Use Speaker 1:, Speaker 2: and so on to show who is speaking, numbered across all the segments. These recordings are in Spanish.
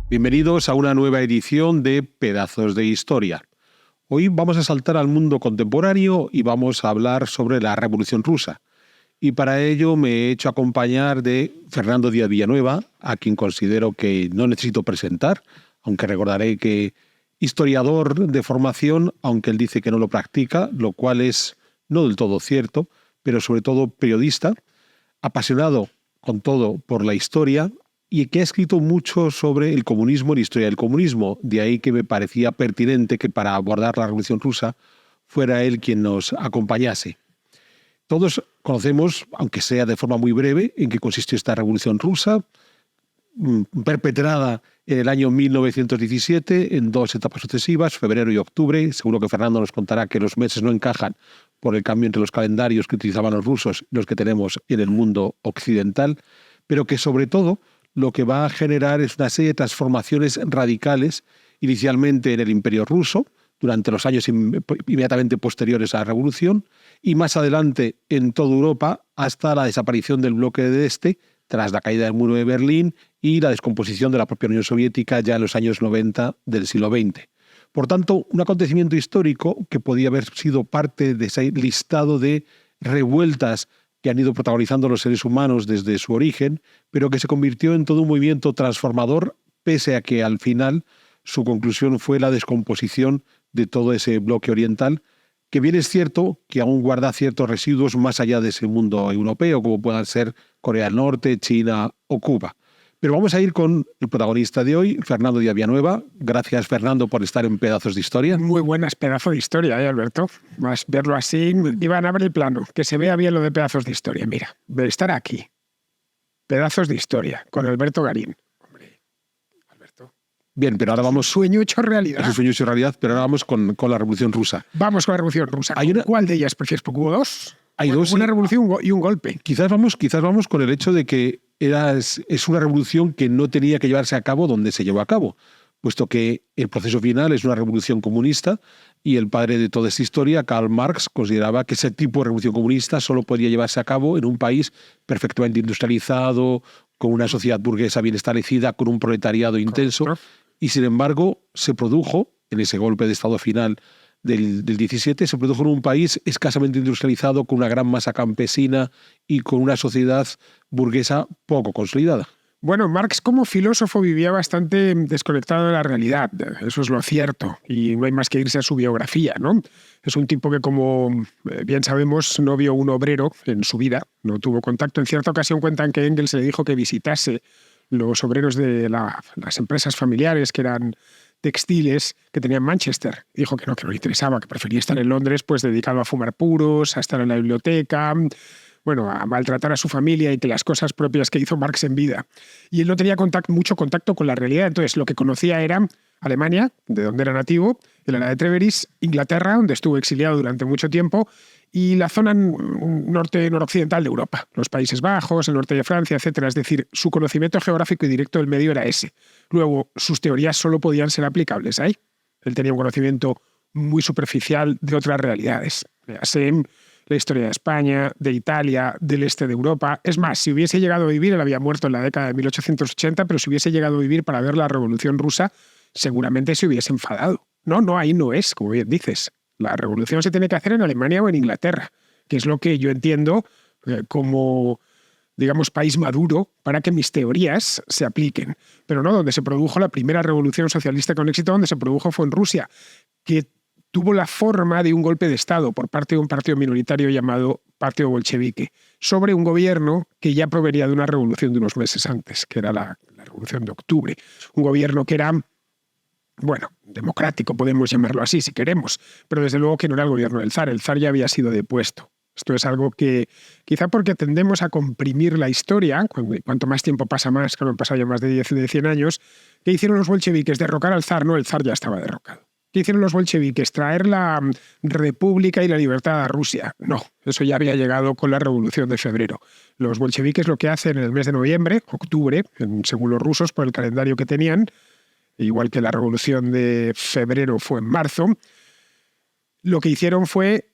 Speaker 1: Bienvenidos a una nueva edición de Pedazos de Historia. Hoy vamos a saltar al mundo contemporáneo y vamos a hablar sobre la Revolución Rusa. Y para ello me he hecho acompañar de Fernando Díaz Villanueva, a quien considero que no necesito presentar, aunque recordaré que historiador de formación, aunque él dice que no lo practica, lo cual es no del todo cierto, pero sobre todo periodista, apasionado con todo por la historia y que ha escrito mucho sobre el comunismo y la historia del comunismo. De ahí que me parecía pertinente que para abordar la Revolución Rusa fuera él quien nos acompañase. Todos conocemos, aunque sea de forma muy breve, en qué consistió esta Revolución Rusa, perpetrada en el año 1917 en dos etapas sucesivas, febrero y octubre. Seguro que Fernando nos contará que los meses no encajan por el cambio entre los calendarios que utilizaban los rusos y los que tenemos en el mundo occidental, pero que sobre todo lo que va a generar es una serie de transformaciones radicales, inicialmente en el Imperio ruso, durante los años inmediatamente posteriores a la Revolución, y más adelante en toda Europa hasta la desaparición del bloque de este, tras la caída del muro de Berlín y la descomposición de la propia Unión Soviética ya en los años 90 del siglo XX. Por tanto, un acontecimiento histórico que podía haber sido parte de ese listado de revueltas que han ido protagonizando los seres humanos desde su origen, pero que se convirtió en todo un movimiento transformador, pese a que al final su conclusión fue la descomposición de todo ese bloque oriental, que bien es cierto que aún guarda ciertos residuos más allá de ese mundo europeo, como puedan ser Corea del Norte, China o Cuba. Pero vamos a ir con el protagonista de hoy, Fernando Díaz Villanueva. Gracias, Fernando, por estar en Pedazos de Historia.
Speaker 2: Muy buenas pedazos de historia, Alberto. Más verlo así, Iván, abre el plano, que se vea bien lo de Pedazos de Historia. Mira, de estar aquí. Pedazos de Historia, con Alberto Garín. Hombre, Alberto.
Speaker 1: Bien, pero ahora vamos...
Speaker 2: Sueño hecho realidad.
Speaker 1: Es un sueño hecho realidad, pero ahora vamos con la Revolución Rusa.
Speaker 2: Vamos con la Revolución Rusa. ¿Cuál de ellas prefieres? Porque hubo dos.
Speaker 1: Hay dos.
Speaker 2: Una revolución y un golpe.
Speaker 1: Quizás vamos con el hecho de que es una revolución que no tenía que llevarse a cabo donde se llevó a cabo, puesto que el proceso final es una revolución comunista y el padre de toda esta historia, Karl Marx, consideraba que ese tipo de revolución comunista solo podía llevarse a cabo en un país perfectamente industrializado, con una sociedad burguesa bien establecida, con un proletariado intenso. Y sin embargo se produjo, en ese golpe de Estado final del 17, se produjo en un país escasamente industrializado, con una gran masa campesina y con una sociedad burguesa poco consolidada.
Speaker 2: Bueno, Marx como filósofo vivía bastante desconectado de la realidad, eso es lo cierto, y no hay más que irse a su biografía, ¿no? Es un tipo que, como bien sabemos, no vio un obrero en su vida, no tuvo contacto. En cierta ocasión cuentan que Engels le dijo que visitase los obreros de las empresas familiares que eran textiles que tenía en Manchester. Dijo que no le interesaba, que prefería estar en Londres pues dedicado a fumar puros, a estar en la biblioteca, bueno, a maltratar a su familia y que las cosas propias que hizo Marx en vida. Y él no tenía mucho contacto con la realidad, entonces lo que conocía era Alemania, de donde era nativo, él era de Treveris, Inglaterra, donde estuvo exiliado durante mucho tiempo, y la zona noroccidental de Europa, los Países Bajos, el norte de Francia, etcétera. Es decir, su conocimiento geográfico y directo del medio era ese. Luego, sus teorías solo podían ser aplicables ahí. Él tenía un conocimiento muy superficial de otras realidades. La historia de España, de Italia, del este de Europa. Es más, si hubiese llegado a vivir, él había muerto en la década de 1880, pero si hubiese llegado a vivir para ver la Revolución Rusa, seguramente se hubiese enfadado. No, ahí no es, como bien dices. La revolución se tiene que hacer en Alemania o en Inglaterra, que es lo que yo entiendo como, digamos, país maduro para que mis teorías se apliquen. Pero no, donde se produjo la primera revolución socialista con éxito, donde se produjo fue en Rusia, que tuvo la forma de un golpe de Estado por parte de un partido minoritario llamado Partido Bolchevique, sobre un gobierno que ya provenía de una revolución de unos meses antes, que era la Revolución de Octubre. Un gobierno que era, bueno, democrático, podemos llamarlo así si queremos, pero desde luego que no era el gobierno del zar. El zar ya había sido depuesto. Esto es algo que, quizá porque tendemos a comprimir la historia, cuanto más tiempo pasa más, que han pasado ya más de 100 años, ¿qué hicieron los bolcheviques? ¿Derrocar al zar? No, el zar ya estaba derrocado. ¿Qué hicieron los bolcheviques? ¿Traer la república y la libertad a Rusia? No, eso ya había llegado con la Revolución de Febrero. Los bolcheviques lo que hacen en el mes de noviembre, octubre, según los rusos, por el calendario que tenían, igual que la Revolución de Febrero fue en marzo, lo que hicieron fue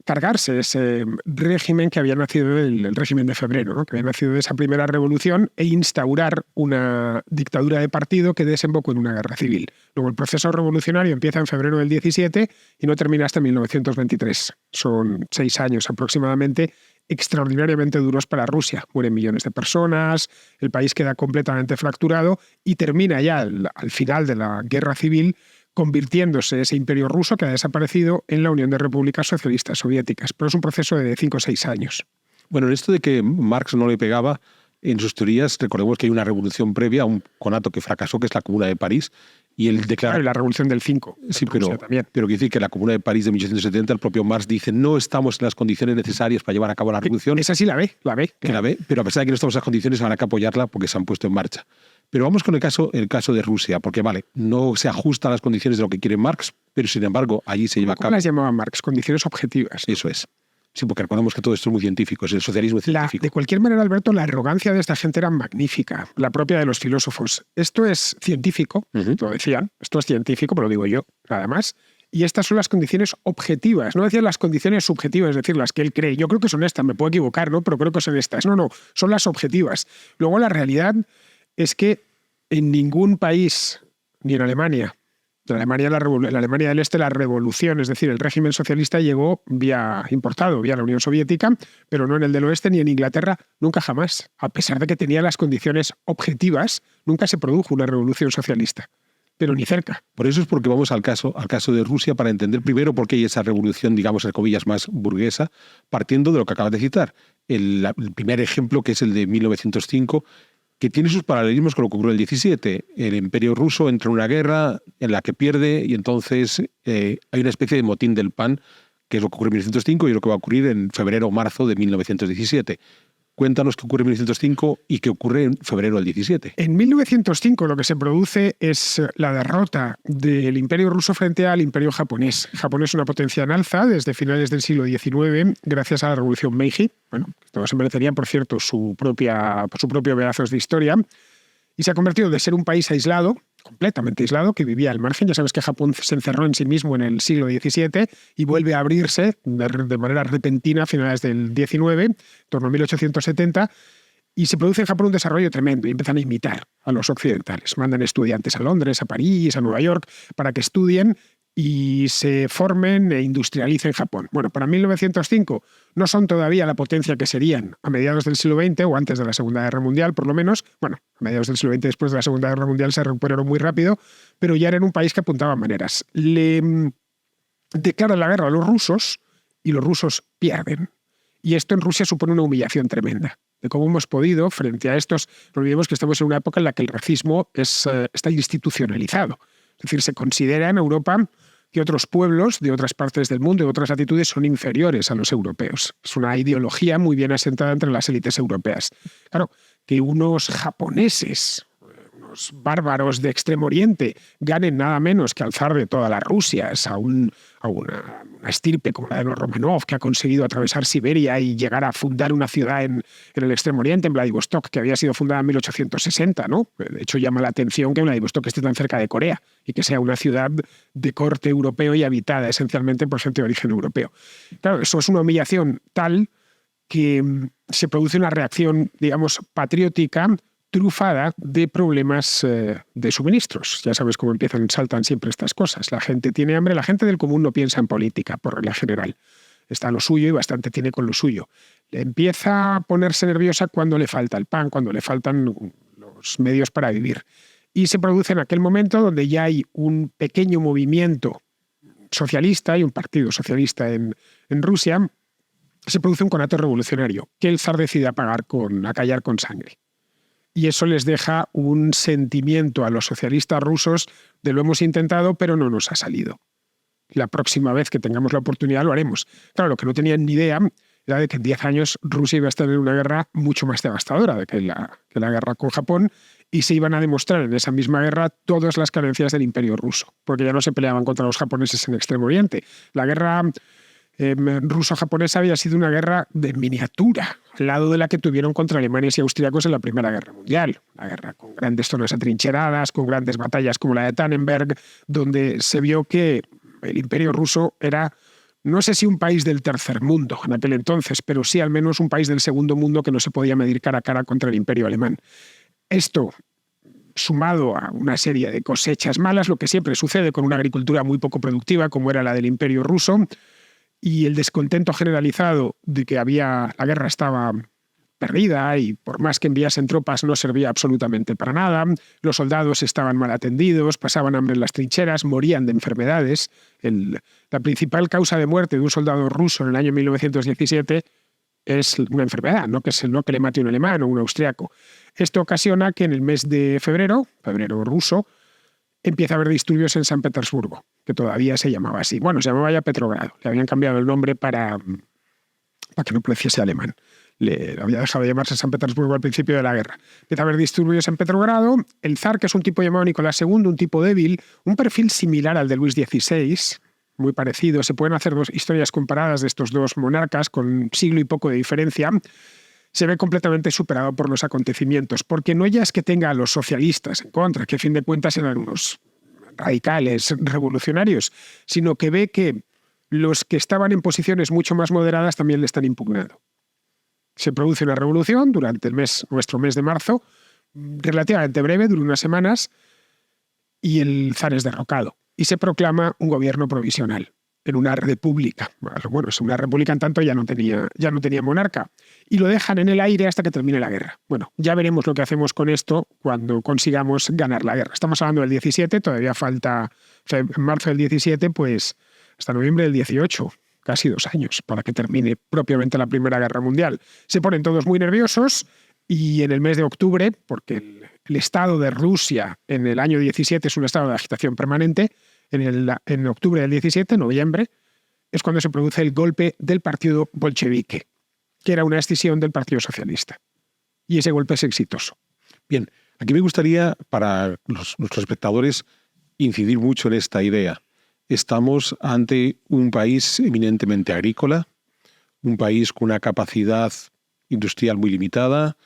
Speaker 2: cargarse ese régimen que había nacido del régimen de febrero, ¿no? Que había nacido de esa primera revolución, e instaurar una dictadura de partido que desembocó en una guerra civil. Luego el proceso revolucionario empieza en febrero del 17 y no termina hasta 1923. Son 6 años aproximadamente, extraordinariamente duros para Rusia. Mueren millones de personas, el país queda completamente fracturado y termina ya al final de la guerra civil convirtiéndose ese imperio ruso que ha desaparecido en la Unión de Repúblicas Socialistas Soviéticas. Pero es un proceso de 5 o 6 años.
Speaker 1: Bueno, en esto de que Marx no le pegaba, en sus teorías, recordemos que hay una revolución previa, un conato que fracasó, que es la Comuna de París, y él declara...
Speaker 2: Claro, y la revolución del 5.
Speaker 1: Sí, pero quiere decir que la Comuna de París de 1870, el propio Marx dice, no estamos en las condiciones necesarias para llevar a cabo la revolución.
Speaker 2: Esa sí la ve.
Speaker 1: Que la ve, pero a pesar de que no estamos en esas condiciones, habrá que apoyarla porque se han puesto en marcha. Pero vamos con el caso de Rusia, porque vale, no se ajusta a las condiciones de lo que quiere Marx, pero sin embargo allí se lleva a cabo.
Speaker 2: ¿Cómo las llamaba Marx? Condiciones objetivas.
Speaker 1: Eso es. Sí, porque recordamos que todo esto es muy científico, es el socialismo científico.
Speaker 2: De cualquier manera, Alberto, la arrogancia de esta gente era magnífica, la propia de los filósofos. Esto es científico, lo decían, esto es científico, pero lo digo yo, nada más. Y estas son las condiciones objetivas, no decían las condiciones subjetivas, es decir, las que él cree. Yo creo que son estas, me puedo equivocar, ¿no? Pero creo que son estas. No, son las objetivas. Luego la realidad es que en ningún país, ni en Alemania, en la Alemania del Este, la revolución, es decir, el régimen socialista llegó importado vía la Unión Soviética, pero no en el del Oeste ni en Inglaterra, nunca jamás. A pesar de que tenía las condiciones objetivas, nunca se produjo una revolución socialista, pero ni cerca.
Speaker 1: Por eso es porque vamos al caso de Rusia para entender primero por qué hay esa revolución, digamos, entre comillas, más burguesa, partiendo de lo que acabas de citar. El primer ejemplo, que es el de 1905, que tiene sus paralelismos con lo que ocurrió en el 17. El imperio ruso entra en una guerra en la que pierde y entonces hay una especie de motín del pan, que es lo que ocurre en 1905 y lo que va a ocurrir en febrero o marzo de 1917. Cuéntanos qué ocurre en 1905 y qué ocurre en febrero del 17.
Speaker 2: En 1905 lo que se produce es la derrota del imperio ruso frente al imperio japonés. Japón es una potencia en alza desde finales del siglo XIX gracias a la revolución Meiji. Bueno, todos se merecerían, por cierto, su propio pedazos de historia. Y se ha convertido de ser un país aislado, completamente aislado, que vivía al margen. Ya sabes que Japón se encerró en sí mismo en el siglo XVII y vuelve a abrirse de manera repentina a finales del XIX, en torno a 1870, y se produce en Japón un desarrollo tremendo y empiezan a imitar a los occidentales. Mandan estudiantes a Londres, a París, a Nueva York, para que estudien y se formen e industrialicen Japón. Bueno, para 1905 no son todavía la potencia que serían a mediados del siglo XX o antes de la Segunda Guerra Mundial, por lo menos. Bueno, a mediados del siglo XX, después de la Segunda Guerra Mundial, se recuperaron muy rápido, pero ya eran un país que apuntaba maneras. Le declaran la guerra a los rusos y los rusos pierden. Y esto en Rusia supone una humillación tremenda. De cómo hemos podido, frente a estos, no olvidemos que estamos en una época en la que el racismo está institucionalizado. Es decir, se considera en Europa que otros pueblos de otras partes del mundo, de otras latitudes, son inferiores a los europeos. Es una ideología muy bien asentada entre las élites europeas. Claro, que unos japoneses, unos bárbaros de Extremo Oriente, ganen nada menos que al zar de todas las Rusias, a una estirpe como la de los Romanov, que ha conseguido atravesar Siberia y llegar a fundar una ciudad en el Extremo Oriente, en Vladivostok, que había sido fundada en 1860, ¿no? De hecho, llama la atención que Vladivostok esté tan cerca de Corea y que sea una ciudad de corte europeo y habitada esencialmente por gente de origen europeo. Claro, eso es una humillación tal que se produce una reacción, digamos, patriótica trufada de problemas de suministros. Ya sabes cómo saltan siempre estas cosas. La gente tiene hambre, la gente del común no piensa en política, por regla general. Está a lo suyo y bastante tiene con lo suyo. Le empieza a ponerse nerviosa cuando le falta el pan, cuando le faltan los medios para vivir. Y se produce en aquel momento donde ya hay un pequeño movimiento socialista y un partido socialista en Rusia, se produce un conato revolucionario que el zar decide acallar con sangre. Y eso les deja un sentimiento a los socialistas rusos de lo hemos intentado, pero no nos ha salido. La próxima vez que tengamos la oportunidad lo haremos. Claro, lo que no tenían ni idea era de que en 10 años Rusia iba a estar en una guerra mucho más devastadora que la guerra con Japón, y se iban a demostrar en esa misma guerra todas las carencias del imperio ruso, porque ya no se peleaban contra los japoneses en Extremo Oriente. La guerra ruso-japonesa había sido una guerra de miniatura, al lado de la que tuvieron contra alemanes y austríacos en la Primera Guerra Mundial. Una guerra con grandes zonas atrincheradas, con grandes batallas como la de Tannenberg, donde se vio que el imperio ruso era no sé si un país del tercer mundo en aquel entonces, pero sí al menos un país del segundo mundo que no se podía medir cara a cara contra el Imperio alemán. Esto, sumado a una serie de cosechas malas, lo que siempre sucede con una agricultura muy poco productiva como era la del Imperio ruso, y el descontento generalizado de que la guerra estaba perdida y por más que enviasen tropas no servía absolutamente para nada, los soldados estaban mal atendidos, pasaban hambre en las trincheras, morían de enfermedades. La principal causa de muerte de un soldado ruso en el año 1917 es una enfermedad, no que le mate un alemán o un austriaco. Esto ocasiona que en el mes de febrero ruso, empieza a haber disturbios en San Petersburgo, que todavía se llamaba así. Bueno, se llamaba ya Petrogrado. Le habían cambiado el nombre para que no pareciese alemán. Le había dejado de llamarse San Petersburgo al principio de la guerra. Empieza a haber disturbios en Petrogrado. El zar, que es un tipo llamado Nicolás II, un tipo débil, un perfil similar al de Luis XVI, muy parecido. Se pueden hacer dos historias comparadas de estos dos monarcas con siglo y poco de diferencia. Se ve completamente superado por los acontecimientos, porque no ya es que tenga a los socialistas en contra, que a fin de cuentas eran unos radicales revolucionarios, sino que ve que los que estaban en posiciones mucho más moderadas también le están impugnando. Se produce una revolución durante nuestro mes de marzo, relativamente breve, dura unas semanas, y el zar es derrocado. Y se proclama un gobierno provisional en una república. Bueno, es una república en tanto ya no tenía monarca. Y lo dejan en el aire hasta que termine la guerra. Bueno, ya veremos lo que hacemos con esto cuando consigamos ganar la guerra. Estamos hablando del 17, todavía falta, en marzo del 17, pues hasta noviembre del 18. Casi 2 años para que termine propiamente la Primera Guerra Mundial. Se ponen todos muy nerviosos y en el mes de octubre, porque el estado de Rusia en el año 17 es un estado de agitación permanente, en octubre del 17, noviembre, es cuando se produce el golpe del partido bolchevique, que era una escisión del Partido Socialista. Y ese golpe es exitoso.
Speaker 1: Bien, aquí me gustaría, para nuestros espectadores, incidir mucho en esta idea. Estamos ante un país eminentemente agrícola, un país con una capacidad industrial muy limitada,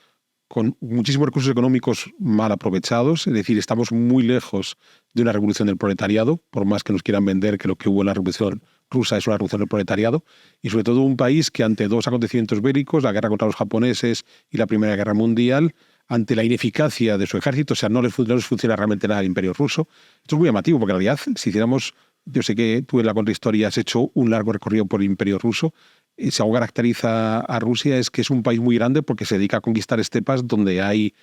Speaker 1: con muchísimos recursos económicos mal aprovechados, es decir, estamos muy lejos de una revolución del proletariado, por más que nos quieran vender que lo que hubo en la revolución rusa es una revolución del proletariado, y sobre todo un país que ante dos acontecimientos bélicos, la guerra contra los japoneses y la Primera Guerra Mundial, ante la ineficacia de su ejército, o sea, no les funciona realmente nada al Imperio ruso. Esto es muy llamativo, porque en realidad, si hiciéramos, yo sé que tú en la contrahistoria has hecho un largo recorrido por el Imperio ruso, si algo caracteriza a Rusia es que es un país muy grande porque se dedica a conquistar estepas donde hay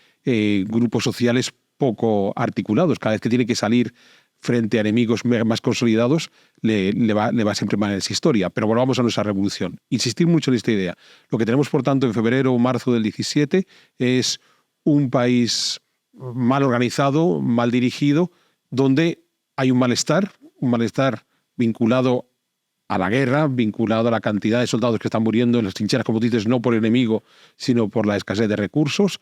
Speaker 1: grupos sociales poco articulados. Cada vez que tiene que salir frente a enemigos más consolidados, le va siempre mal en esa historia. Pero volvamos a nuestra revolución. Insistir mucho en esta idea. Lo que tenemos, por tanto, en febrero o marzo del 17 es un país mal organizado, mal dirigido, donde hay un malestar vinculado a la guerra, vinculado a la cantidad de soldados que están muriendo en las trincheras, como dices, no por el enemigo, sino por la escasez de recursos.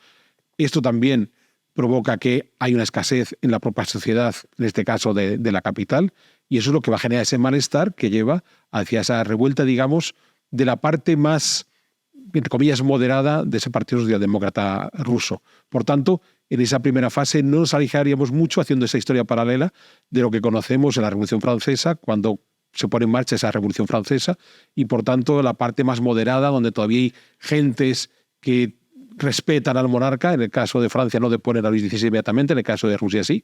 Speaker 1: Esto también provoca que hay una escasez en la propia sociedad, en este caso de la capital, y eso es lo que va a generar ese malestar que lleva hacia esa revuelta, digamos, de la parte más, entre comillas, moderada de ese Partido Socialdemócrata ruso. Por tanto, en esa primera fase no nos alejaríamos mucho haciendo esa historia paralela de lo que conocemos en la Revolución Francesa, cuando se pone en marcha esa Revolución Francesa, y por tanto la parte más moderada, donde todavía hay gentes que respetan al monarca. En el caso de Francia no deponen a Luis XVI inmediatamente, en el caso de Rusia sí.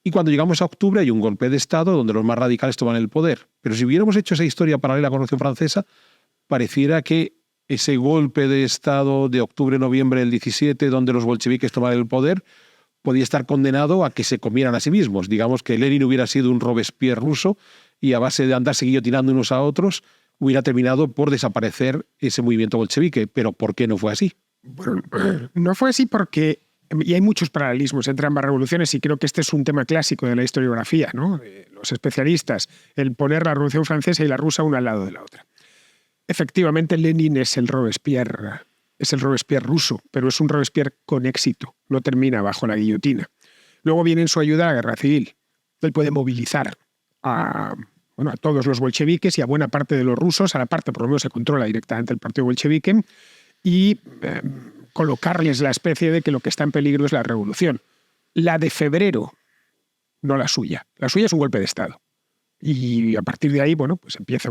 Speaker 1: Y cuando llegamos a octubre hay un golpe de Estado donde los más radicales toman el poder. Pero si hubiéramos hecho esa historia paralela con la Revolución Francesa, pareciera que ese golpe de Estado de octubre-noviembre del 17, donde los bolcheviques toman el poder, podía estar condenado a que se comieran a sí mismos. Digamos que Lenin hubiera sido un Robespierre ruso y a base de andarse guillotinando unos a otros, hubiera terminado por desaparecer ese movimiento bolchevique. Pero ¿por qué no fue así?
Speaker 2: Bueno, no fue así porque, y hay muchos paralelismos entre ambas revoluciones, y creo que este es un tema clásico de la historiografía, ¿no? De los especialistas, el poner la Revolución Francesa y la rusa una al lado de la otra. Efectivamente, Lenin es el Robespierre ruso, pero es un Robespierre con éxito, no termina bajo la guillotina. Luego viene en su ayuda la guerra civil. Él puede movilizar a todos los bolcheviques y a buena parte de los rusos, a la parte por lo menos se controla directamente el partido bolchevique, y colocarles la especie de que lo que está en peligro es la revolución. La de febrero, no la suya. La suya es un golpe de Estado. Y a partir de ahí, bueno, pues empieza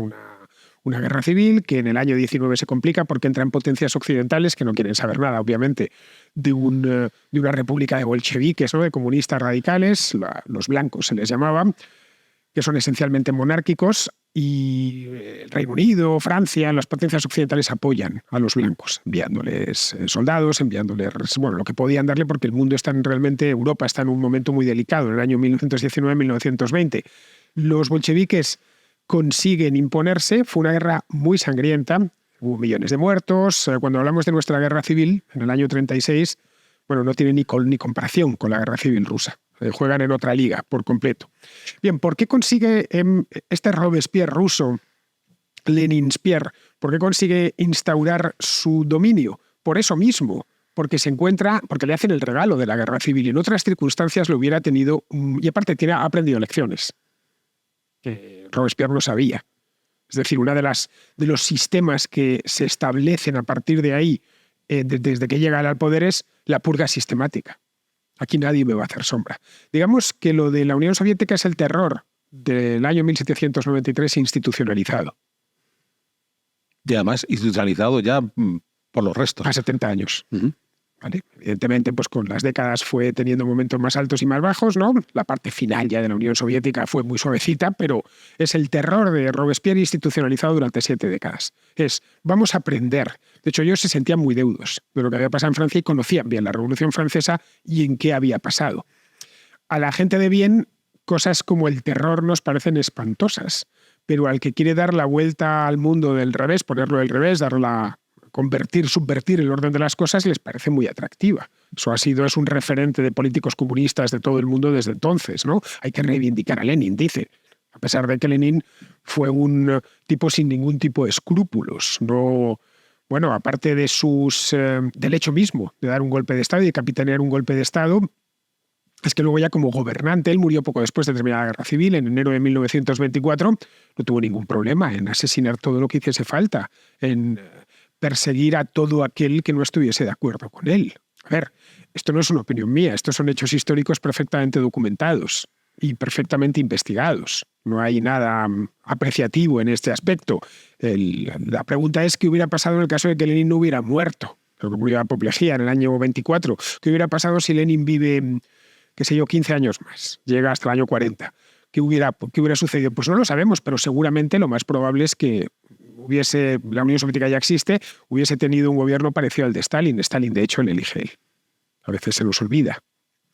Speaker 2: Una guerra civil que en el año 19 se complica porque entran potencias occidentales que no quieren saber nada, obviamente, de una república de bolcheviques, ¿no? De comunistas radicales, los blancos se les llamaba, que son esencialmente monárquicos, y el Reino Unido, Francia, las potencias occidentales apoyan a los blancos, enviándoles soldados, enviándoles, bueno, lo que podían darle, porque el mundo Europa está en un momento muy delicado, en el año 1919-1920. Los bolcheviques consiguen imponerse, fue una guerra muy sangrienta, hubo millones de muertos. Cuando hablamos de nuestra guerra civil, en el año 36, bueno, no tiene ni comparación con la guerra civil rusa. Juegan en otra liga por completo. Bien, ¿por qué consigue este Robespierre ruso, Leninspierre, por qué consigue instaurar su dominio? Por eso mismo, porque le hacen el regalo de la guerra civil, y en otras circunstancias lo hubiera tenido, y aparte ha aprendido lecciones que Robespierre no sabía. Es decir, de los sistemas que se establecen a partir de ahí, desde que llega al poder, es la purga sistemática. Aquí nadie me va a hacer sombra. Digamos que lo de la Unión Soviética es el terror del año 1793 institucionalizado.
Speaker 1: Y además institucionalizado ya por los restos.
Speaker 2: A 70 años. ¿Vale? Evidentemente, pues con las décadas fue teniendo momentos más altos y más bajos, ¿no? La parte final ya de la Unión Soviética fue muy suavecita, pero es el terror de Robespierre institucionalizado durante 7 décadas. Vamos a aprender. De hecho, ellos se sentían muy deudos de lo que había pasado en Francia y conocían bien la Revolución Francesa y en qué había pasado. A la gente de bien, cosas como el terror nos parecen espantosas, pero al que quiere dar la vuelta al mundo del revés, ponerlo del revés, subvertir el orden de las cosas, les parece muy atractiva. Eso es un referente de políticos comunistas de todo el mundo desde entonces, ¿no? Hay que reivindicar a Lenin, dice. A pesar de que Lenin fue un tipo sin ningún tipo de escrúpulos. No, bueno, aparte de del hecho mismo de dar un golpe de Estado y de capitanear un golpe de Estado, es que luego ya como gobernante, él murió poco después de terminar la Guerra Civil, en enero de 1924, no tuvo ningún problema en asesinar todo lo que hiciese falta, en perseguir a todo aquel que no estuviese de acuerdo con él. A ver, esto no es una opinión mía, estos son hechos históricos perfectamente documentados y perfectamente investigados. No hay nada apreciativo en este aspecto. La pregunta es qué hubiera pasado en el caso de que Lenin no hubiera muerto. Lo que murió de apoplejía en el año 24. ¿Qué hubiera pasado si Lenin vive, 15 años más? Llega hasta el año 40. ¿Qué hubiera sucedido? Pues no lo sabemos, pero seguramente lo más probable es que la Unión Soviética ya existe, hubiese tenido un gobierno parecido al de Stalin. Stalin, de hecho, le elige él. A veces se nos olvida.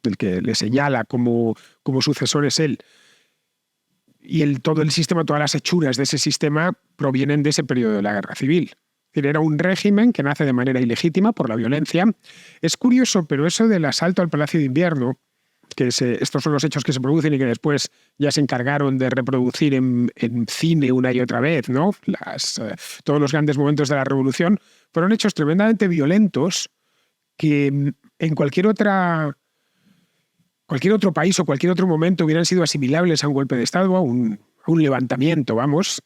Speaker 2: El que le señala como sucesor es él. Y todo el sistema, todas las hechuras de ese sistema provienen de ese periodo de la Guerra Civil. Era un régimen que nace de manera ilegítima por la violencia. Es curioso, pero eso del asalto al Palacio de Invierno, estos son los hechos que se producen y que después ya se encargaron de reproducir en cine una y otra vez, ¿no? Todos los grandes momentos de la Revolución fueron hechos tremendamente violentos que en cualquier otro país o cualquier otro momento hubieran sido asimilables a un golpe de Estado, a un levantamiento, vamos.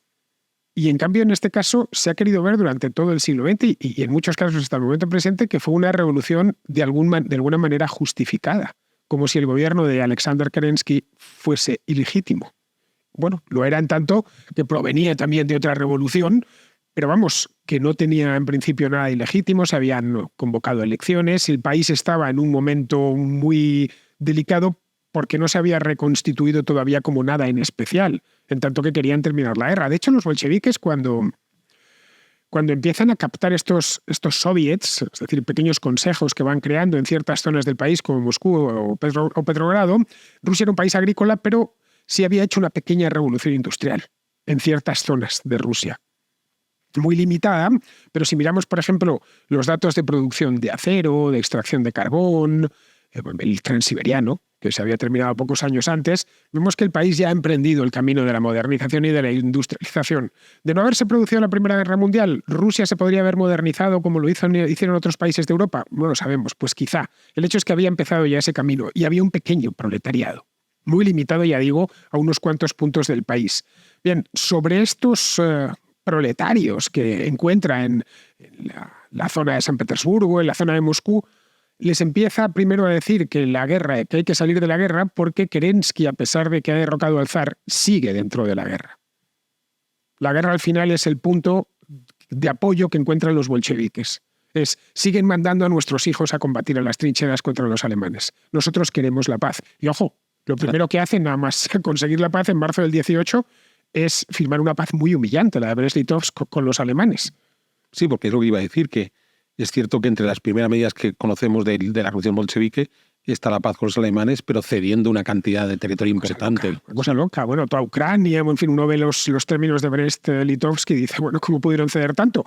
Speaker 2: Y en cambio, en este caso, se ha querido ver durante todo el siglo XX y en muchos casos hasta el momento presente que fue una revolución de alguna manera justificada, como si el gobierno de Alexander Kerensky fuese ilegítimo. Bueno, lo era en tanto que provenía también de otra revolución, pero vamos, que no tenía en principio nada ilegítimo, se habían convocado elecciones, el país estaba en un momento muy delicado porque no se había reconstituido todavía como nada en especial, en tanto que querían terminar la guerra. De hecho, los bolcheviques, cuando empiezan a captar estos soviets, es decir, pequeños consejos que van creando en ciertas zonas del país, como Moscú o Petrogrado, Rusia era un país agrícola, pero sí había hecho una pequeña revolución industrial en ciertas zonas de Rusia. Muy limitada, pero si miramos, por ejemplo, los datos de producción de acero, de extracción de carbón, el transiberiano, que se había terminado pocos años antes, vemos que el país ya ha emprendido el camino de la modernización y de la industrialización. De no haberse producido la Primera Guerra Mundial, ¿Rusia se podría haber modernizado como lo hicieron otros países de Europa? No lo sabemos, pues quizá. El hecho es que había empezado ya ese camino y había un pequeño proletariado, muy limitado, ya digo, a unos cuantos puntos del país. Bien, sobre estos proletarios que encuentra en la zona de San Petersburgo, en la zona de Moscú, les empieza primero a decir que hay que salir de la guerra porque Kerensky, a pesar de que ha derrocado al zar, sigue dentro de la guerra. La guerra al final es el punto de apoyo que encuentran los bolcheviques. Siguen mandando a nuestros hijos a combatir en las trincheras contra los alemanes. Nosotros queremos la paz. Y ojo, lo primero que hacen, nada más conseguir la paz en marzo del 18, es firmar una paz muy humillante, la de Brest-Litovsk con los alemanes.
Speaker 1: Sí, porque es lo que iba a decir, que es cierto que entre las primeras medidas que conocemos de la revolución bolchevique está la paz con los alemanes, pero cediendo una cantidad de territorio importante.
Speaker 2: Cosa loca. Bueno, toda Ucrania, en fin, uno ve los términos de Brest-Litovsk y dice, bueno, ¿cómo pudieron ceder tanto?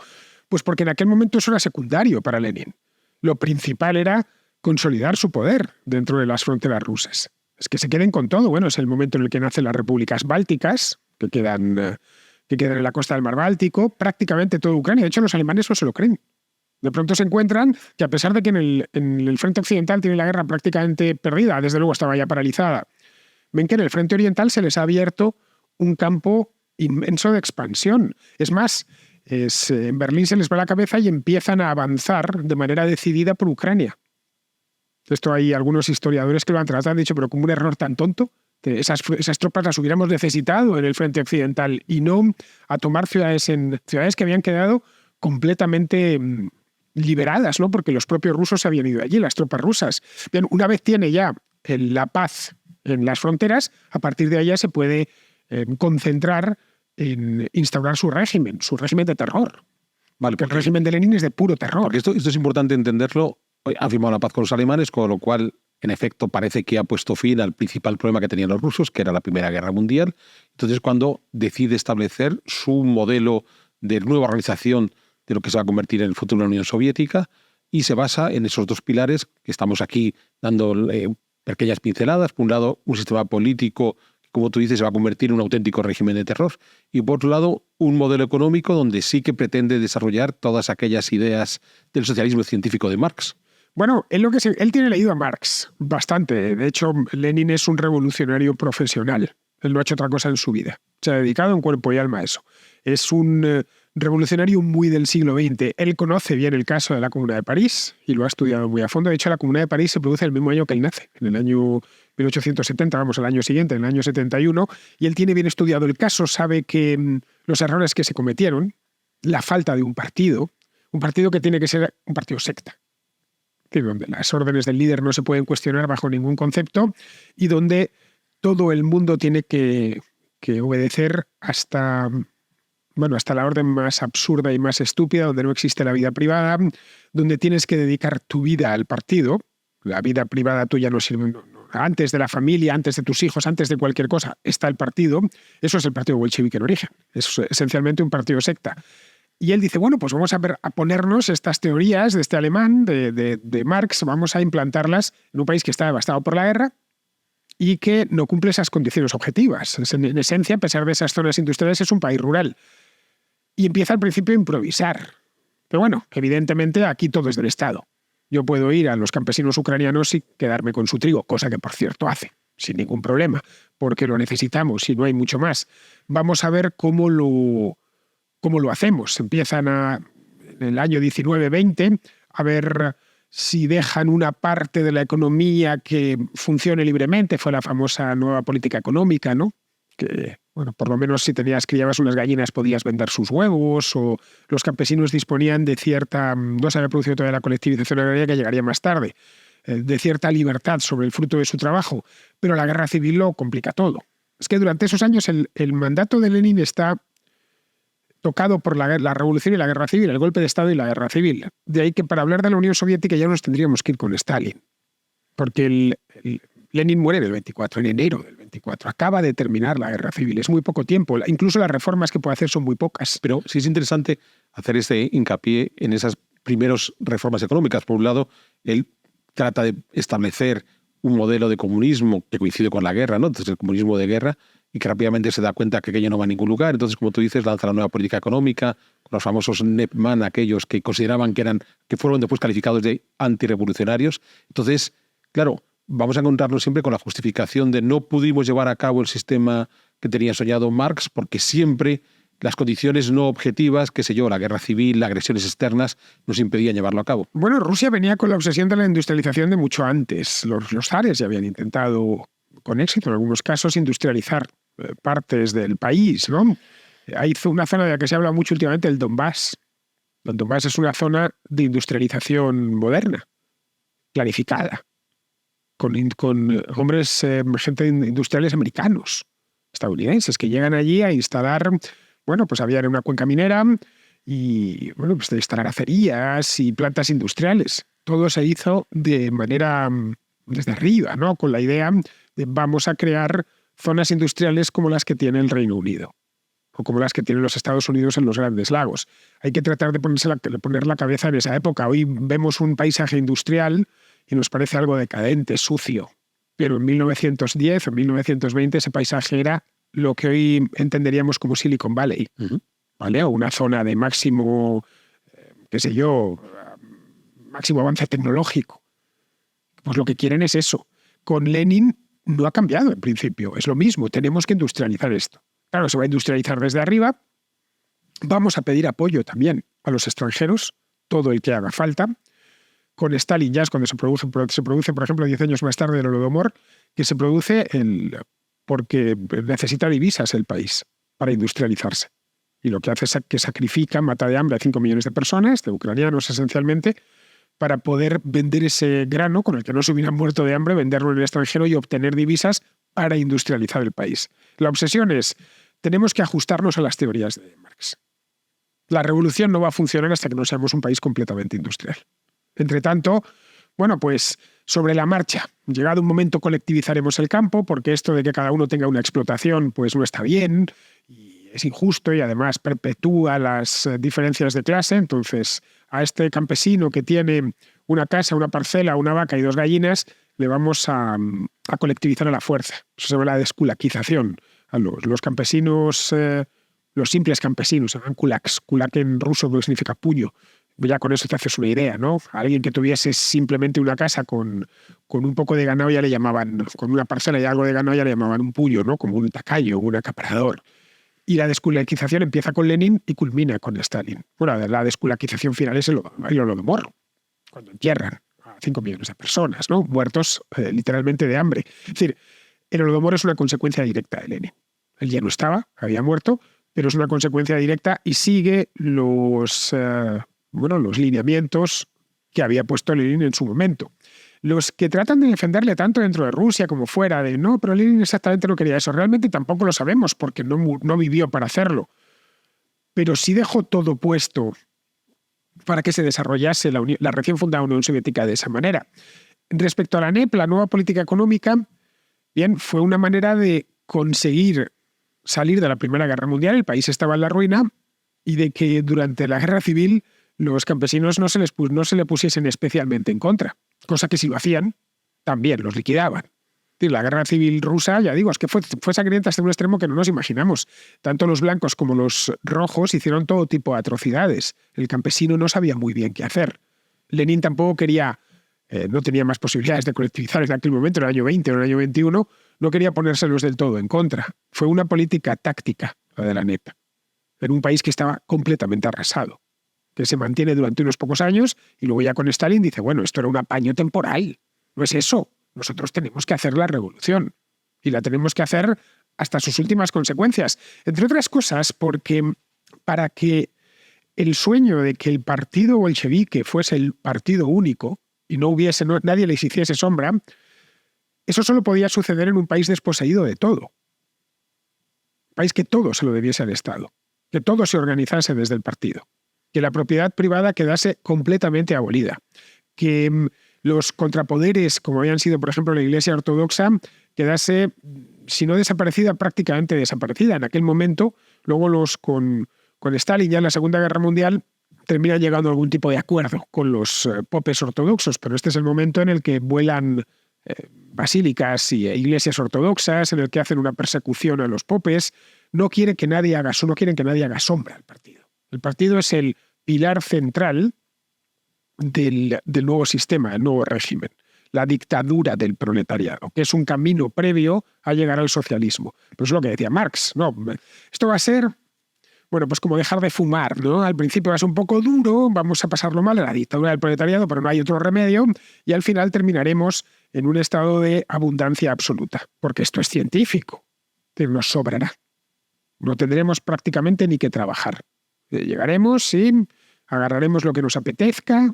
Speaker 2: Pues porque en aquel momento eso era secundario para Lenin. Lo principal era consolidar su poder dentro de las fronteras rusas. Es que se queden con todo. Bueno, es el momento en el que nacen las repúblicas bálticas, que quedan en la costa del mar Báltico, prácticamente toda Ucrania. De hecho, los alemanes no se lo creen. De pronto se encuentran que, a pesar de que en el frente occidental tiene la guerra prácticamente perdida, desde luego estaba ya paralizada, ven que en el frente oriental se les ha abierto un campo inmenso de expansión. Es más, en Berlín se les va la cabeza y empiezan a avanzar de manera decidida por Ucrania. Esto hay algunos historiadores que lo han tratado, han dicho, pero como un error tan tonto, esas tropas las hubiéramos necesitado en el frente occidental y no a tomar ciudades que habían quedado completamente liberadas, ¿no? Porque los propios rusos se habían ido allí, las tropas rusas. Bien, una vez tiene ya la paz en las fronteras, a partir de allá se puede concentrar en instaurar su régimen de terror.
Speaker 1: Vale,
Speaker 2: porque el régimen de Lenin es de puro terror.
Speaker 1: Porque esto es importante entenderlo. Ha firmado la paz con los alemanes, con lo cual, en efecto, parece que ha puesto fin al principal problema que tenían los rusos, que era la Primera Guerra Mundial. Entonces, cuando decide establecer su modelo de nueva organización de lo que se va a convertir en el futuro de la Unión Soviética, y se basa en esos dos pilares que estamos aquí dando pequeñas pinceladas. Por un lado, un sistema político que, como tú dices, se va a convertir en un auténtico régimen de terror. Y por otro lado, un modelo económico donde sí que pretende desarrollar todas aquellas ideas del socialismo científico de Marx.
Speaker 2: Bueno, él tiene leído a Marx bastante. De hecho, Lenin es un revolucionario profesional. Él no ha hecho otra cosa en su vida. Se ha dedicado en cuerpo y alma a eso. Es un revolucionario muy del siglo XX. Él conoce bien el caso de la Comuna de París y lo ha estudiado muy a fondo. De hecho, la Comuna de París se produce el mismo año que él nace, en el año 1870, vamos, al año siguiente, en el año 71, y él tiene bien estudiado el caso, sabe que los errores que se cometieron, la falta de un partido que tiene que ser un partido secta, donde las órdenes del líder no se pueden cuestionar bajo ningún concepto y donde todo el mundo tiene que obedecer hasta la orden más absurda y más estúpida, donde no existe la vida privada, donde tienes que dedicar tu vida al partido. La vida privada tuya no sirve. Antes de la familia, antes de tus hijos, antes de cualquier cosa, está el partido. Eso es el partido bolchevique en origen. Es esencialmente un partido secta. Y él dice, bueno, pues vamos a ponernos estas teorías de este alemán, de Marx, vamos a implantarlas en un país que está devastado por la guerra y que no cumple esas condiciones objetivas. En esencia, a pesar de esas zonas industriales, es un país rural. Y empieza al principio a improvisar. Pero bueno, evidentemente aquí todo es del Estado. Yo puedo ir a los campesinos ucranianos y quedarme con su trigo, cosa que, por cierto, hace, sin ningún problema, porque lo necesitamos y no hay mucho más. Vamos a ver cómo lo hacemos. Empiezan en el año 19-20 a ver si dejan una parte de la economía que funcione libremente. Fue la famosa nueva política económica, ¿no? Que, bueno, por lo menos si criabas unas gallinas podías vender sus huevos, o los campesinos disponían de cierta, no se había producido todavía la colectivización agraria, que llegaría más tarde, de cierta libertad sobre el fruto de su trabajo, pero la guerra civil lo complica todo. Es que durante esos años el mandato de Lenin está tocado por la revolución y la guerra civil, el golpe de Estado y la guerra civil. De ahí que para hablar de la Unión Soviética ya nos tendríamos que ir con Stalin, porque Lenin muere en enero del 24. Acaba de terminar la guerra civil. Es muy poco tiempo. Incluso las reformas que puede hacer son muy pocas.
Speaker 1: Pero sí es interesante hacer este hincapié en esas primeras reformas económicas. Por un lado, él trata de establecer un modelo de comunismo que coincide con la guerra, ¿no? Entonces, el comunismo de guerra, y que rápidamente se da cuenta que aquello no va a ningún lugar. Entonces, como tú dices, lanza la nueva política económica, con los famosos Nepman, aquellos que consideraban que fueron después calificados de antirrevolucionarios. Entonces, claro, vamos a encontrarnos siempre con la justificación de no pudimos llevar a cabo el sistema que tenía soñado Marx porque siempre las condiciones no objetivas, qué sé yo, la guerra civil, las agresiones externas, nos impedían llevarlo a cabo.
Speaker 2: Bueno, Rusia venía con la obsesión de la industrialización de mucho antes. Los zares ya habían intentado, con éxito en algunos casos, industrializar partes del país, ¿no? Hay una zona de la que se habla mucho últimamente, el Donbass. El Donbass es una zona de industrialización moderna, planificada, con hombres, gente industriales americanos, estadounidenses, que llegan allí a instalar, bueno, pues había una cuenca minera y, bueno, pues de instalar acerías y plantas industriales. Todo se hizo de manera desde arriba, ¿no? Con la idea de vamos a crear zonas industriales como las que tiene el Reino Unido o como las que tienen los Estados Unidos en los Grandes Lagos. Hay que tratar de poner la cabeza en esa época. Hoy vemos un paisaje industrial y nos parece algo decadente, sucio. Pero en 1910 o 1920 ese paisaje era lo que hoy entenderíamos como Silicon Valley, ¿vale? O una zona de máximo, qué sé yo, máximo avance tecnológico. Pues lo que quieren es eso. Con Lenin no ha cambiado en principio, es lo mismo, tenemos que industrializar esto. Claro, se va a industrializar desde arriba. Vamos a pedir apoyo también a los extranjeros, todo el que haga falta. Con Stalin ya es cuando se produce, por ejemplo, 10 años más tarde el Holodomor, que se produce porque necesita divisas el país para industrializarse. Y lo que hace es que sacrifica, mata de hambre a 5 millones de personas, de ucranianos esencialmente, para poder vender ese grano con el que no se hubieran muerto de hambre, venderlo en el extranjero y obtener divisas para industrializar el país. La obsesión es, tenemos que ajustarnos a las teorías de Marx. La revolución no va a funcionar hasta que no seamos un país completamente industrial. Entre tanto, bueno, pues sobre la marcha, llegado un momento colectivizaremos el campo, porque esto de que cada uno tenga una explotación pues no está bien, y es injusto y además perpetúa las diferencias de clase. Entonces, a este campesino que tiene una casa, una parcela, una vaca y 2 gallinas, le vamos a colectivizar a la fuerza. Eso se llama la desculaquización. A los campesinos, los simples campesinos, se llaman kulaks. Kulak en ruso significa puño. Ya con eso te haces una idea, ¿no? A alguien que tuviese simplemente una casa con un poco de ganado ya le llamaban, con una parcela y algo de ganado ya le llamaban un puño, ¿no? Como un tacaño, un acaparador. Y la desculaquización empieza con Lenin y culmina con Stalin. Bueno, la desculaquización final es el Holodomor, cuando entierran a 5 millones de personas, ¿no? Muertos literalmente de hambre. Es decir, el Holodomor es una consecuencia directa de Lenin. Él ya no estaba, había muerto, pero es una consecuencia directa y sigue los lineamientos que había puesto Lenin en su momento. Los que tratan de defenderle tanto dentro de Rusia como fuera, de no, pero Lenin exactamente no quería eso, realmente tampoco lo sabemos porque no vivió para hacerlo. Pero sí dejó todo puesto para que se desarrollase la recién fundada Unión Soviética de esa manera. Respecto a la NEP, la nueva política económica, bien, fue una manera de conseguir salir de la Primera Guerra Mundial, el país estaba en la ruina, y de que durante la Guerra Civil los campesinos no se le pusiesen especialmente en contra, cosa que si lo hacían, también los liquidaban. La Guerra Civil rusa, ya digo, es que fue sangrienta hasta un extremo que no nos imaginamos. Tanto los blancos como los rojos hicieron todo tipo de atrocidades. El campesino no sabía muy bien qué hacer. Lenin tampoco quería, no tenía más posibilidades de colectivizar en aquel momento, en el año 20 o en el año 21, no quería ponérselos del todo en contra. Fue una política táctica, la de la NEP, en un país que estaba completamente arrasado, que se mantiene durante unos pocos años y luego ya con Stalin dice, bueno, esto era un apaño temporal, no es eso. Nosotros tenemos que hacer la revolución y la tenemos que hacer hasta sus últimas consecuencias. Entre otras cosas, porque para que el sueño de que el partido bolchevique fuese el partido único y nadie les hiciese sombra, eso solo podía suceder en un país desposeído de todo. Un país que todo se lo debiese al Estado, que todo se organizase desde el partido, que la propiedad privada quedase completamente abolida, que los contrapoderes, como habían sido, por ejemplo, la Iglesia Ortodoxa, quedase, si no desaparecida, prácticamente desaparecida. En aquel momento, luego con Stalin, ya en la Segunda Guerra Mundial, termina llegando a algún tipo de acuerdo con los popes ortodoxos, pero este es el momento en el que vuelan basílicas y iglesias ortodoxas, en el que hacen una persecución a los popes. No quieren que nadie haga sombra al partido. El partido es el pilar central del nuevo sistema, del nuevo régimen, la dictadura del proletariado, que es un camino previo a llegar al socialismo. Pues es lo que decía Marx, ¿no? Esto va a ser, bueno, pues como dejar de fumar, ¿no? Al principio va a ser un poco duro, vamos a pasarlo mal en la dictadura del proletariado, pero no hay otro remedio, y al final terminaremos en un estado de abundancia absoluta, porque esto es científico, nos sobrará. No tendremos prácticamente ni que trabajar. Llegaremos, sí, agarraremos lo que nos apetezca,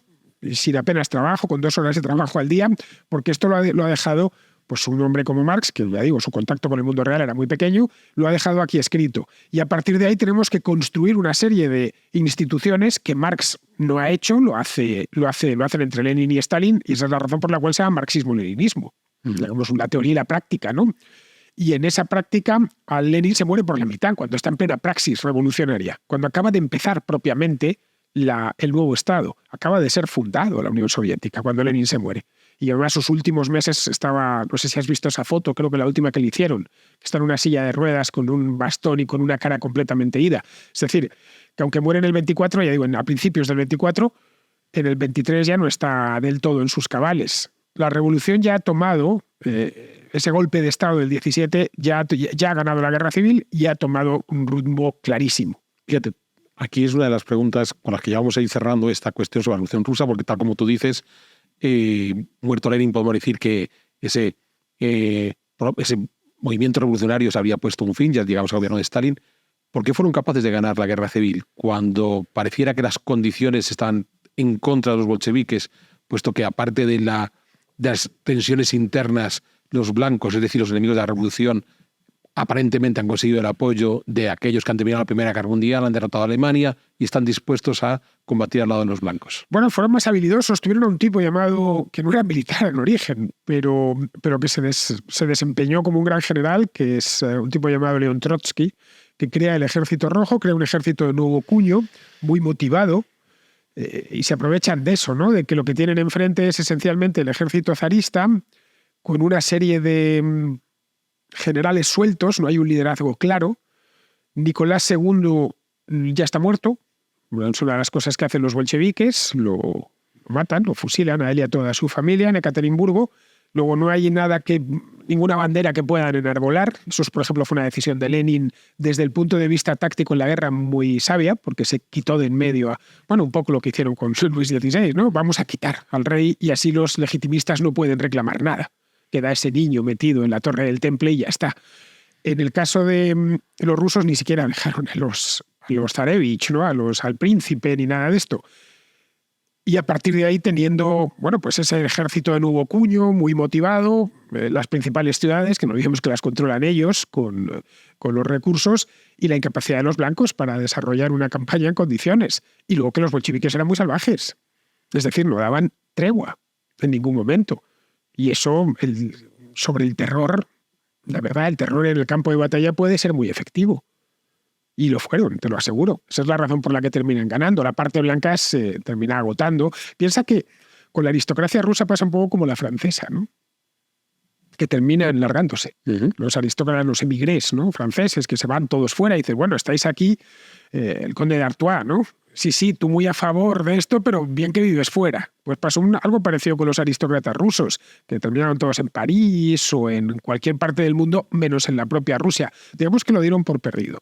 Speaker 2: sin apenas trabajo, con 2 horas de trabajo al día, porque esto lo ha dejado pues un hombre como Marx, que ya digo, su contacto con el mundo real era muy pequeño, lo ha dejado aquí escrito. Y a partir de ahí tenemos que construir una serie de instituciones que Marx no ha hecho, lo hacen entre Lenin y Stalin, y esa es la razón por la cual se llama marxismo-leninismo. Digamos, la teoría y la práctica, ¿no? Y en esa práctica, Lenin se muere por la mitad, cuando está en plena praxis revolucionaria, cuando acaba de empezar propiamente el nuevo Estado. Acaba de ser fundado la Unión Soviética, cuando Lenin se muere. Y además sus últimos meses estaba, no sé si has visto esa foto, creo que la última que le hicieron, que está en una silla de ruedas con un bastón y con una cara completamente ida. Es decir, que aunque muere en el 24, ya digo, a principios del 24, en el 23 ya no está del todo en sus cabales. La revolución ya ha tomado, ese golpe de Estado del 17 ya ha ganado la guerra civil y ha tomado un rumbo clarísimo.
Speaker 1: Fíjate, aquí es una de las preguntas con las que ya vamos a ir cerrando esta cuestión sobre la Revolución Rusa, porque tal como tú dices, muerto Lenin, podemos decir que ese movimiento revolucionario se había puesto un fin, ya llegamos al gobierno de Stalin. ¿Por qué fueron capaces de ganar la guerra civil cuando pareciera que las condiciones estaban en contra de los bolcheviques, puesto que aparte de las tensiones internas, los blancos, es decir, los enemigos de la revolución, aparentemente han conseguido el apoyo de aquellos que han terminado la Primera Guerra Mundial, han derrotado a Alemania y están dispuestos a combatir al lado de los blancos?
Speaker 2: Bueno, fueron más habilidosos. Tuvieron a un tipo llamado, que no era militar en origen, pero que se desempeñó como un gran general, que es un tipo llamado León Trotsky, que crea el Ejército Rojo, crea un ejército de nuevo cuño, muy motivado, y se aprovechan de eso, ¿no? De que lo que tienen enfrente es esencialmente el ejército zarista, con una serie de generales sueltos, no hay un liderazgo claro. Nicolás II ya está muerto. Es una de las cosas que hacen los bolcheviques, lo matan, lo fusilan a él y a toda su familia en Ekaterimburgo. Luego no hay ninguna bandera que puedan enarbolar. Eso, por ejemplo, fue una decisión de Lenin desde el punto de vista táctico en la guerra muy sabia, porque se quitó de en medio, un poco lo que hicieron con Luis XVI, ¿no? Vamos a quitar al rey y así los legitimistas no pueden reclamar nada. Queda ese niño metido en la torre del temple y ya está. En el caso de los rusos ni siquiera dejaron a los zarevich, ¿no? Al príncipe ni nada de esto. Y a partir de ahí teniendo, pues ese ejército de nuevo cuño muy motivado, las principales ciudades, que no olvidemos que las controlan ellos con los recursos, y la incapacidad de los blancos para desarrollar una campaña en condiciones. Y luego que los bolcheviques eran muy salvajes. Es decir, no daban tregua en ningún momento. Y eso, sobre el terror, la verdad, el terror en el campo de batalla puede ser muy efectivo. Y lo fueron, te lo aseguro. Esa es la razón por la que terminan ganando. La parte blanca se termina agotando. Piensa que con la aristocracia rusa pasa un poco como la francesa, ¿no? Que terminan largándose. Los aristócratas, los emigrés, ¿no? Franceses, que se van todos fuera y dicen, estáis aquí, el conde de Artois, ¿no? Sí, tú muy a favor de esto, pero bien que vives fuera. Pues pasó algo parecido con los aristócratas rusos, que terminaron todos en París o en cualquier parte del mundo, menos en la propia Rusia. Digamos que lo dieron por perdido.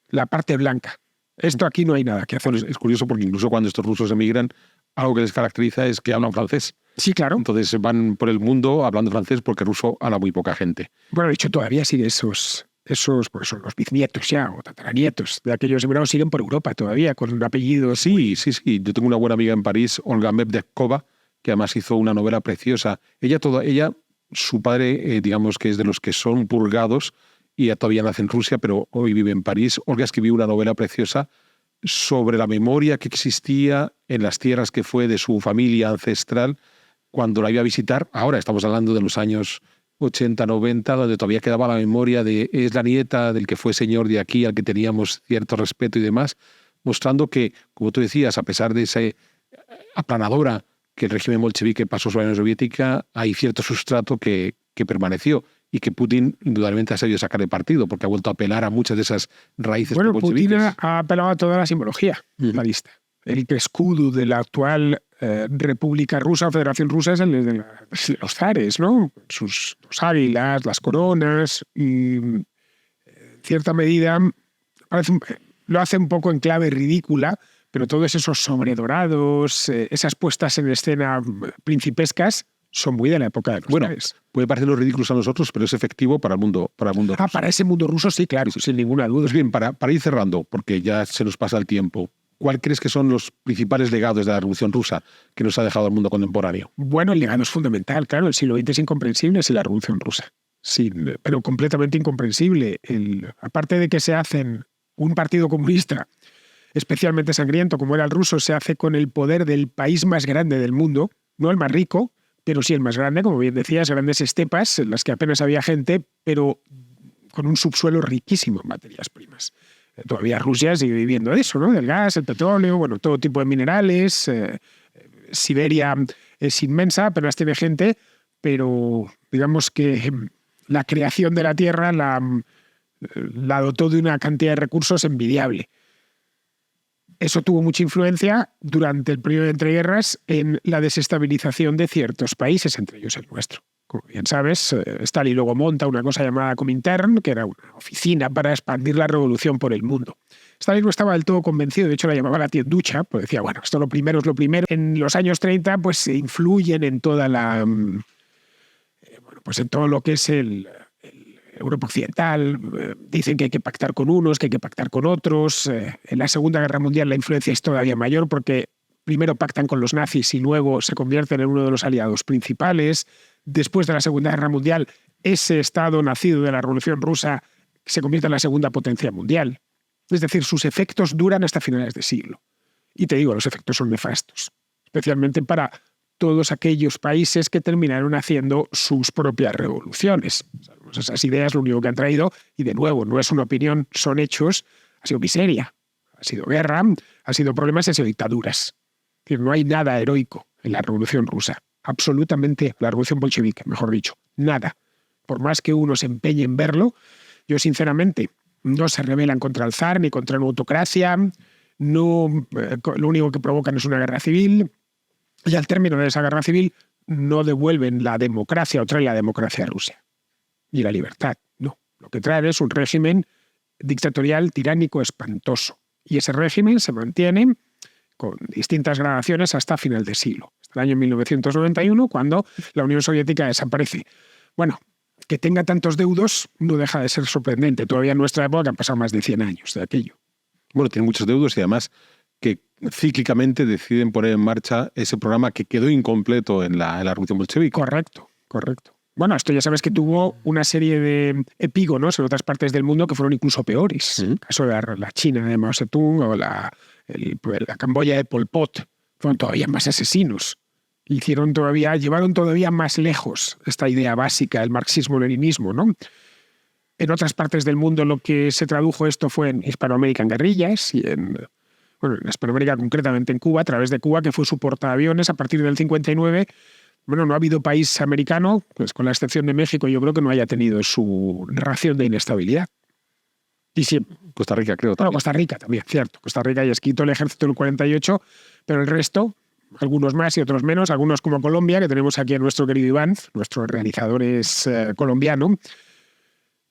Speaker 2: La parte blanca. Esto aquí no hay nada que hacer.
Speaker 1: Bueno, es curioso porque incluso cuando estos rusos emigran, algo que les caracteriza es que hablan francés.
Speaker 2: Sí, claro.
Speaker 1: Entonces van por el mundo hablando francés porque ruso habla muy poca gente.
Speaker 2: Bueno, de hecho, todavía sigue esos pues son los bisnietos ya, o tataranietos de aquellos emigrados, siguen por Europa todavía, con un apellido.
Speaker 1: Sí. Yo tengo una buena amiga en París, Olga Mevdekova, que además hizo una novela preciosa. Su padre, digamos que es de los que son purgados, y ella todavía nace en Rusia, pero hoy vive en París. Olga escribió una novela preciosa sobre la memoria que existía en las tierras que fue de su familia ancestral cuando la iba a visitar. Ahora estamos hablando de los años 80, 90, donde todavía quedaba la memoria de es la nieta del que fue señor de aquí, al que teníamos cierto respeto y demás, mostrando que, como tú decías, a pesar de esa aplanadora que el régimen bolchevique pasó sobre la Unión Soviética, hay cierto sustrato que permaneció y que Putin indudablemente ha sabido sacarle partido, porque ha vuelto a apelar a muchas de esas raíces bolcheviques.
Speaker 2: Putin ha apelado a toda la simbología zarista. El escudo de la actual República Rusa o Federación Rusa es el de los zares, ¿no? Los águilas, las coronas, y en cierta medida lo hace un poco en clave ridícula, pero todos esos sobredorados, esas puestas en escena principescas, son muy de la época de los
Speaker 1: Bueno,
Speaker 2: zares.
Speaker 1: puede parecernos ridículos a nosotros, pero es efectivo para el mundo ruso.
Speaker 2: Para ese mundo ruso sí, claro, sin ninguna duda.
Speaker 1: Pues bien, para ir cerrando, porque ya se nos pasa el tiempo, ¿cuál crees que son los principales legados de la Revolución Rusa que nos ha dejado el mundo contemporáneo?
Speaker 2: Bueno, el legado es fundamental, claro. El siglo XX es incomprensible sin la Revolución Rusa. Sí, pero completamente incomprensible. Aparte de que se hacen un partido comunista especialmente sangriento como era el ruso, se hace con el poder del país más grande del mundo, no el más rico, pero sí el más grande, como bien decías, grandes estepas en las que apenas había gente, pero con un subsuelo riquísimo en materias primas. Todavía Rusia sigue viviendo de eso, ¿no? Del gas, el petróleo, bueno, todo tipo de minerales. Siberia es inmensa, apenas tiene gente, pero digamos que la creación de la tierra la dotó de una cantidad de recursos envidiable. Eso tuvo mucha influencia durante el periodo de entreguerras en la desestabilización de ciertos países, entre ellos el nuestro. Como bien sabes, Stalin luego monta una cosa llamada Comintern, que era una oficina para expandir la revolución por el mundo. Stalin no estaba del todo convencido, de hecho la llamaba la tienducha, pues decía, bueno, esto lo primero es lo primero. En los años 30 pues se influyen en toda pues en todo lo que es el Europa Occidental. Dicen que hay que pactar con unos, que hay que pactar con otros. En la Segunda Guerra Mundial la influencia es todavía mayor porque primero pactan con los nazis y luego se convierten en uno de los aliados principales. Después de la Segunda Guerra Mundial, ese Estado nacido de la Revolución Rusa se convierte en la segunda potencia mundial. Es decir, sus efectos duran hasta finales de siglo. Y te digo, los efectos son nefastos, especialmente para todos aquellos países que terminaron haciendo sus propias revoluciones. Esas ideas lo único que han traído, y de nuevo, no es una opinión, son hechos, ha sido miseria, ha sido guerra, ha sido problemas, ha sido dictaduras. Es decir, no hay nada heroico en la Revolución Rusa. Absolutamente, la Revolución Bolchevique, mejor dicho, nada. Por más que uno se empeñe en verlo, yo sinceramente no se rebelan contra el zar ni contra una autocracia, no, lo único que provocan es una guerra civil, y al término de esa guerra civil no devuelven la democracia o traen la democracia a Rusia. Y la libertad, no. Lo que traen es un régimen dictatorial, tiránico, espantoso. Y ese régimen se mantiene con distintas gradaciones hasta final de siglo. Hasta el año 1991, cuando la Unión Soviética desaparece. Bueno, que tenga tantos deudos no deja de ser sorprendente. Todavía en nuestra época han pasado más de 100 años de aquello.
Speaker 1: Bueno, tiene muchos deudos y además que cíclicamente deciden poner en marcha ese programa que quedó incompleto en la Revolución Bolchevique.
Speaker 2: Correcto, correcto. Bueno, esto ya sabes que tuvo una serie de epígonos en otras partes del mundo que fueron incluso peores. El caso de la China de Mao Zedong o la Camboya de Pol Pot fueron todavía más asesinos. Llevaron todavía más lejos esta idea básica del marxismo-leninismo, ¿no? En otras partes del mundo lo que se tradujo esto fue en Hispanoamérica en guerrillas y en Hispanoamérica concretamente en Cuba, a través de Cuba, que fue su portaaviones a partir del 59. Bueno, no ha habido país americano, pues con la excepción de México, yo creo que no haya tenido su ración de inestabilidad. Y siempre.
Speaker 1: Costa Rica, creo.
Speaker 2: Bueno, Costa Rica también, cierto. Costa Rica ya quitó el ejército en el 48, pero el resto, algunos más y otros menos, algunos como Colombia, que tenemos aquí a nuestro querido Iván, nuestro realizador es colombiano,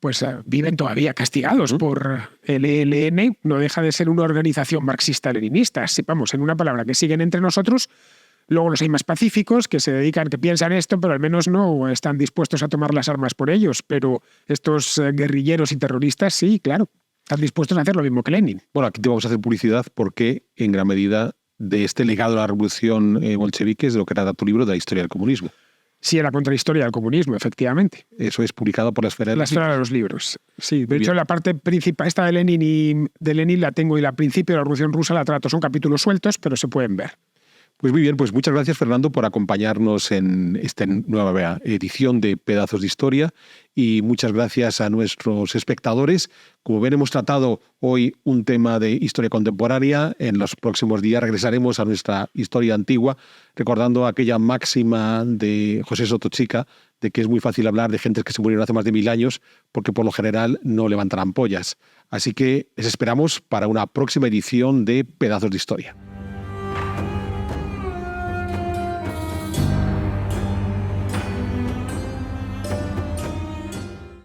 Speaker 2: pues viven todavía castigados por el ELN. No deja de ser una organización marxista-leninista. Sepamos, en una palabra, que siguen entre nosotros. Luego los hay más pacíficos que se dedican, que piensan esto, pero al menos no están dispuestos a tomar las armas por ellos. Pero estos guerrilleros y terroristas, sí, claro, están dispuestos a hacer lo mismo que Lenin.
Speaker 1: Bueno, aquí te vamos a hacer publicidad porque, en gran medida, de este legado de la revolución bolchevique es de lo que trata tu libro de la historia del comunismo.
Speaker 2: Sí, la contrahistoria del comunismo, efectivamente.
Speaker 1: Eso es publicado por la Esfera de
Speaker 2: la Esfera de los Libros. Sí, de hecho, la parte principal, esta de Lenin la tengo, y la principio de la Revolución Rusa la trato. Son capítulos sueltos, pero se pueden ver.
Speaker 1: Pues muy bien, pues muchas gracias, Fernando, por acompañarnos en esta nueva edición de Pedazos de Historia, y muchas gracias a nuestros espectadores. Como ven, hemos tratado hoy un tema de historia contemporánea. En los próximos días regresaremos a nuestra historia antigua, recordando aquella máxima de José Sotochica de que es muy fácil hablar de gentes que se murieron hace más de 1000 años porque por lo general no levantarán pollas. Así que les esperamos para una próxima edición de Pedazos de Historia.